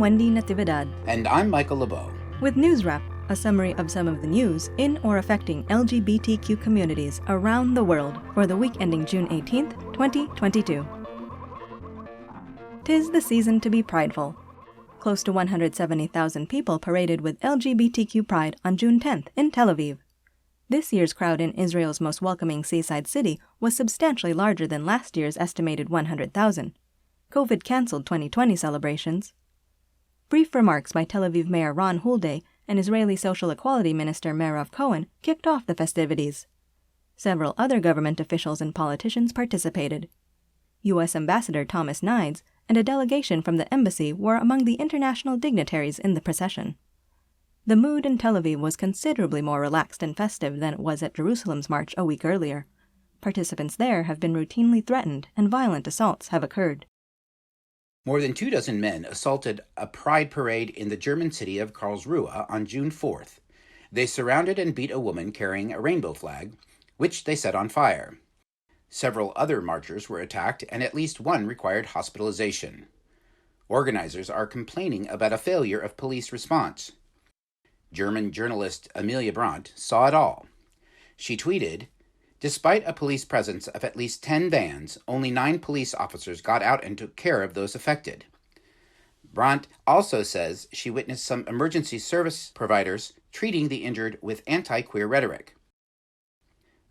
Wendy Natividad. And I'm Michael LeBeau. With NewsWrap, a summary of some of the news in or affecting LGBTQ communities around the world for the week ending June 18th, 2022. 'Tis the season to be prideful. Close to 170,000 people paraded with LGBTQ Pride on June 10th in Tel Aviv. This year's crowd in Israel's most welcoming seaside city was substantially larger than last year's estimated 100,000. COVID cancelled 2020 celebrations. Brief remarks by Tel Aviv Mayor Ron Hulday and Israeli Social Equality Minister Merav Cohen kicked off the festivities. Several other government officials and politicians participated. U.S. Ambassador Thomas Nides and a delegation from the embassy were among the international dignitaries in the procession. The mood in Tel Aviv was considerably more relaxed and festive than it was at Jerusalem's march a week earlier. Participants there have been routinely threatened and violent assaults have occurred. More than 24 men assaulted a pride parade in the German city of Karlsruhe on June 4th. They surrounded and beat a woman carrying a rainbow flag, which they set on fire. Several other marchers were attacked, and at least one required hospitalization. Organizers are complaining about a failure of police response. German journalist Amelia Brandt saw it all. She tweeted, "Despite a police presence of at least 10 vans, only 9 police officers got out and took care of those affected." Brandt also says she witnessed some emergency service providers treating the injured with anti-queer rhetoric.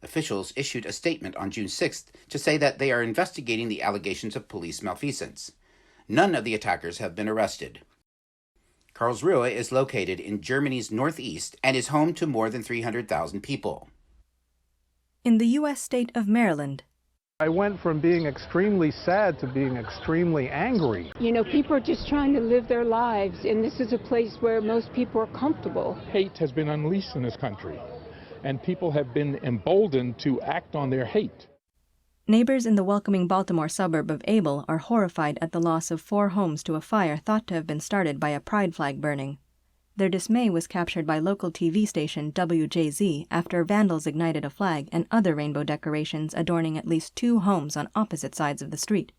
Officials issued a statement on June 6th to say that they are investigating the allegations of police malfeasance. None of the attackers have been arrested. Karlsruhe is located in Germany's northeast and is home to more than 300,000 people. In the U.S. state of Maryland, I went from being extremely sad to being extremely angry. You know, people are just trying to live their lives, and this is a place where most people are comfortable. Hate has been unleashed in this country, and people have been emboldened to act on their hate. Neighbors in the welcoming Baltimore suburb of Able are horrified at the loss of 4 homes to a fire thought to have been started by a pride flag burning. Their dismay was captured by local TV station WJZ after vandals ignited a flag and other rainbow decorations adorning at least 2 homes on opposite sides of the street.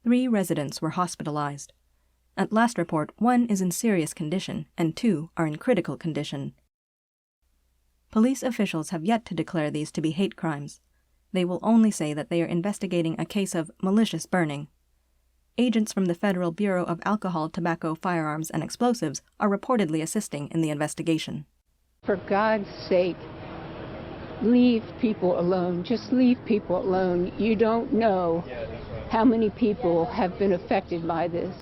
3 residents were hospitalized. At last report, 1 is in serious condition and 2 are in critical condition. Police officials have yet to declare these to be hate crimes. They will only say that they are investigating a case of malicious burning. Agents from the Federal Bureau of Alcohol, Tobacco, Firearms, and Explosives are reportedly assisting in the investigation. For God's sake, leave people alone. Just leave people alone. You don't know how many people have been affected by this.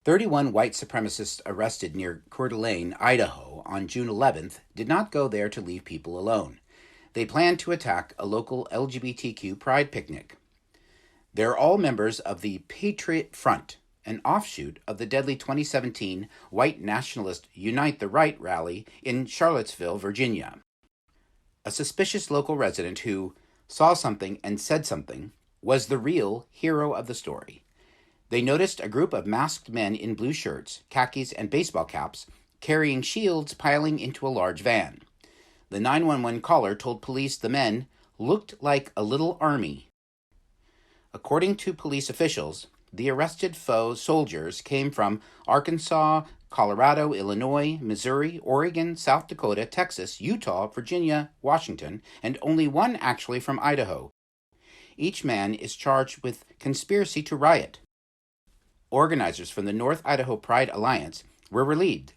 31 white supremacists arrested near Coeur d'Alene, Idaho, on June 11th did not go there to leave people alone. They planned to attack a local LGBTQ pride picnic. They're all members of the Patriot Front, an offshoot of the deadly 2017 white nationalist Unite the Right rally in Charlottesville, Virginia. A suspicious local resident who saw something and said something was the real hero of the story. They noticed a group of masked men in blue shirts, khakis, and baseball caps carrying shields piling into a large van. The 911 caller told police the men looked like a little army. According to police officials, the arrested foe soldiers came from Arkansas, Colorado, Illinois, Missouri, Oregon, South Dakota, Texas, Utah, Virginia, Washington, and only one actually from Idaho. Each man is charged with conspiracy to riot. Organizers from the North Idaho Pride Alliance were relieved.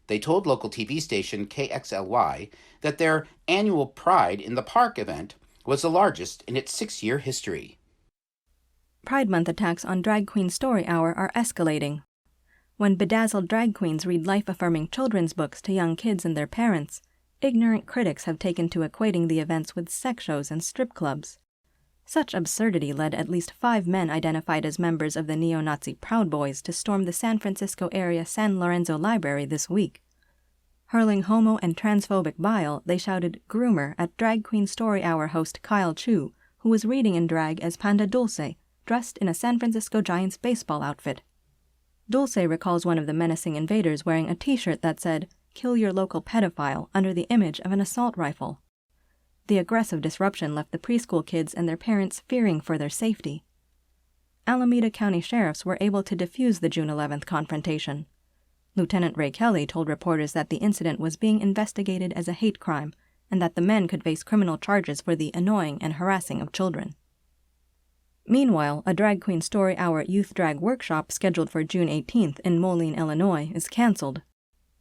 They told local TV station KXLY that their annual Pride in the Park event was the largest in its 6-year history. Pride Month attacks on Drag Queen Story Hour are escalating. When bedazzled drag queens read life-affirming children's books to young kids and their parents, ignorant critics have taken to equating the events with sex shows and strip clubs. Such absurdity led at least 5 men identified as members of the neo-Nazi Proud Boys to storm the San Francisco area San Lorenzo Library this week. Hurling homo and transphobic bile, they shouted "groomer" at Drag Queen Story Hour host Kyle Chu, who was reading in drag as Panda Dulce, dressed in a San Francisco Giants baseball outfit. Dulce recalls one of the menacing invaders wearing a t-shirt that said, "Kill your local pedophile," under the image of an assault rifle. The aggressive disruption left the preschool kids and their parents fearing for their safety. Alameda County sheriffs were able to defuse the June 11th confrontation. Lieutenant Ray Kelly told reporters that the incident was being investigated as a hate crime and that the men could face criminal charges for the annoying and harassing of children. Meanwhile, a drag queen story hour youth drag workshop scheduled for June 18th in Moline, Illinois, is canceled.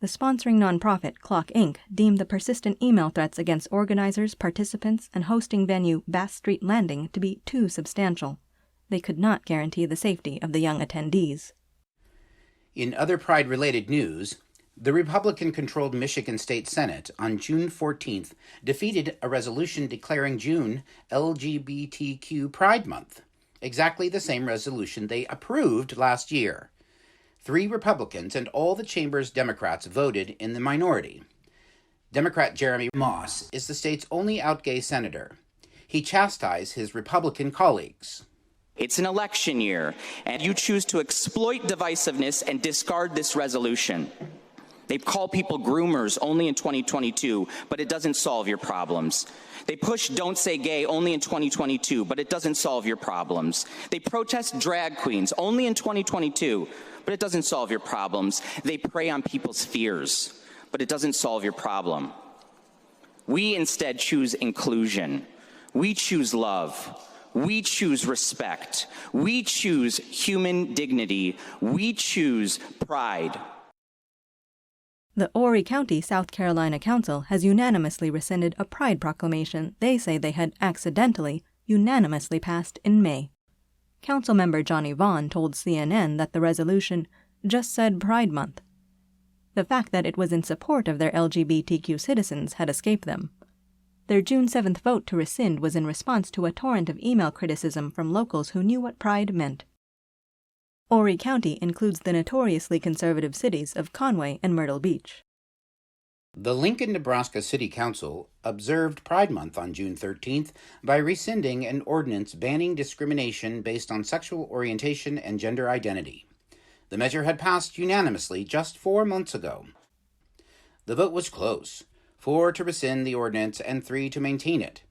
The sponsoring nonprofit Clock Inc. deemed the persistent email threats against organizers, participants, and hosting venue Bass Street Landing to be too substantial. They could not guarantee the safety of the young attendees. In other Pride-related news, the Republican-controlled Michigan State Senate on June 14th defeated a resolution declaring June LGBTQ Pride Month, exactly the same resolution they approved last year. 3 Republicans and all the chamber's Democrats voted in the minority. Democrat Jeremy Moss is the state's only out gay senator. He chastised his Republican colleagues. It's an election year, and you choose to exploit divisiveness and discard this resolution. They call people groomers only in 2022, but it doesn't solve your problems. They push Don't Say Gay only in 2022, but it doesn't solve your problems. They protest drag queens only in 2022, but it doesn't solve your problems. They prey on people's fears, but it doesn't solve your problem. We instead choose inclusion. We choose love. We choose respect. We choose human dignity. We choose pride. The Horry County, South Carolina Council has unanimously rescinded a Pride proclamation they say they had accidentally, unanimously passed in May. Councilmember Johnny Vaughn told CNN that the resolution just said Pride Month. The fact that it was in support of their LGBTQ citizens had escaped them. Their June 7th vote to rescind was in response to a torrent of email criticism from locals who knew what Pride meant. Horry County includes the notoriously conservative cities of Conway and Myrtle Beach. The Lincoln, Nebraska City Council observed Pride Month on June 13th by rescinding an ordinance banning discrimination based on sexual orientation and gender identity. The measure had passed unanimously just 4 months ago. The vote was close, 4 to rescind the ordinance and 3 to maintain it.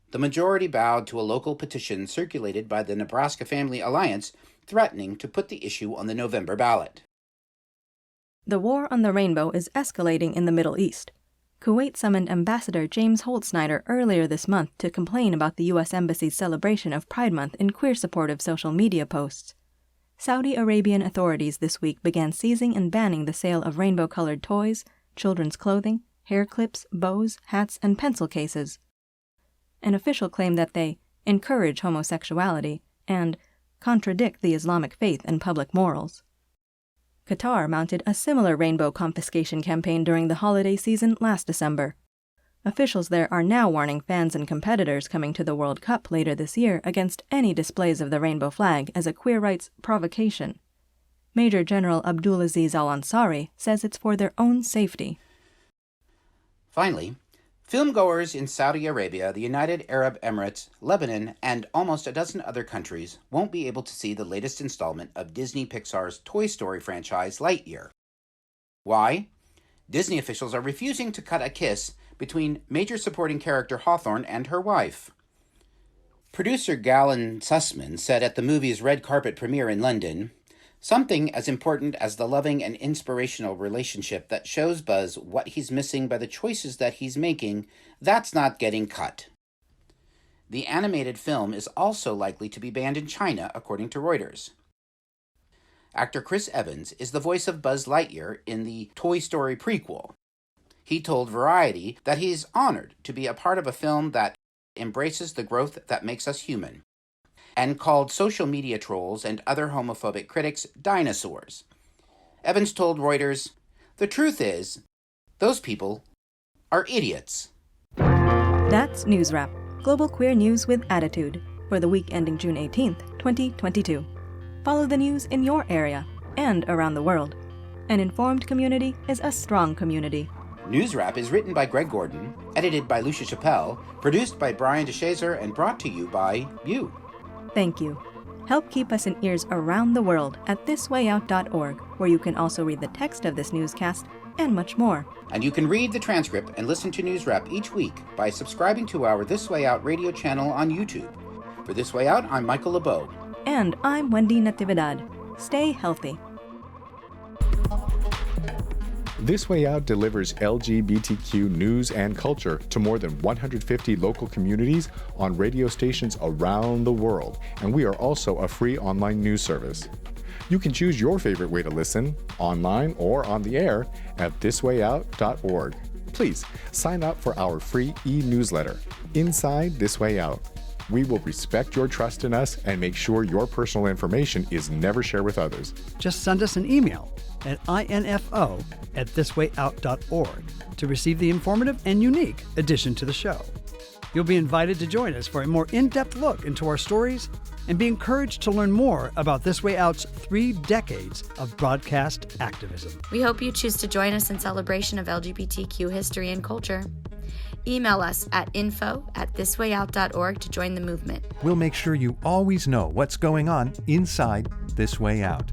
The majority bowed to a local petition circulated by the Nebraska Family Alliance threatening to put the issue on the November ballot. The war on the rainbow is escalating in the Middle East. Kuwait summoned Ambassador James Holtzsnyder earlier this month to complain about the U.S. Embassy's celebration of Pride Month in queer-supportive social media posts. Saudi Arabian authorities this week began seizing and banning the sale of rainbow-colored toys, children's clothing, hair clips, bows, hats, and pencil cases. An official claimed that they encourage homosexuality and contradict the Islamic faith and public morals. Qatar mounted a similar rainbow confiscation campaign during the holiday season last December. Officials there are now warning fans and competitors coming to the World Cup later this year against any displays of the rainbow flag as a queer rights provocation. Major General Abdulaziz Al-Ansari says it's for their own safety. Finally, filmgoers in Saudi Arabia, the United Arab Emirates, Lebanon, and almost a dozen other countries won't be able to see the latest installment of Disney Pixar's Toy Story franchise, Lightyear. Why? Disney officials are refusing to cut a kiss between major supporting character Hawthorne and her wife. Producer Galen Sussman said at the movie's red carpet premiere in London, "Something as important as the loving and inspirational relationship that shows Buzz what he's missing by the choices that he's making, that's not getting cut." The animated film is also likely to be banned in China, according to Reuters. Actor Chris Evans is the voice of Buzz Lightyear in the Toy Story prequel. He told Variety that he's honored to be a part of a film that embraces the growth that makes us human, and called social media trolls and other homophobic critics dinosaurs. Evans told Reuters, "The truth is, those people are idiots." That's NewsWrap, global queer news with attitude, for the week ending June 18th, 2022. Follow the news in your area and around the world. An informed community is a strong community. NewsWrap is written by Greg Gordon, edited by Lucia Chappelle, produced by Brian DeShazer, and brought to you by you. Thank you. Help keep us in ears around the world at thiswayout.org, where you can also read the text of this newscast and much more. And you can read the transcript and listen to NewsWrap each week by subscribing to our This Way Out radio channel on YouTube. For This Way Out, I'm Michael LeBeau. And I'm Wendy Natividad. Stay healthy. This Way Out delivers LGBTQ news and culture to more than 150 local communities on radio stations around the world, and we are also a free online news service. You can choose your favorite way to listen, online or on the air, at thiswayout.org. Please sign up for our free e-newsletter, Inside This Way Out. We will respect your trust in us and make sure your personal information is never shared with others. Just send us an email at info@thiswayout.org to receive the informative and unique addition to the show. You'll be invited to join us for a more in-depth look into our stories and be encouraged to learn more about This Way Out's 3 decades of broadcast activism. We hope you choose to join us in celebration of LGBTQ history and culture. Email us at info@thiswayout.org to join the movement. We'll make sure you always know what's going on inside This Way Out.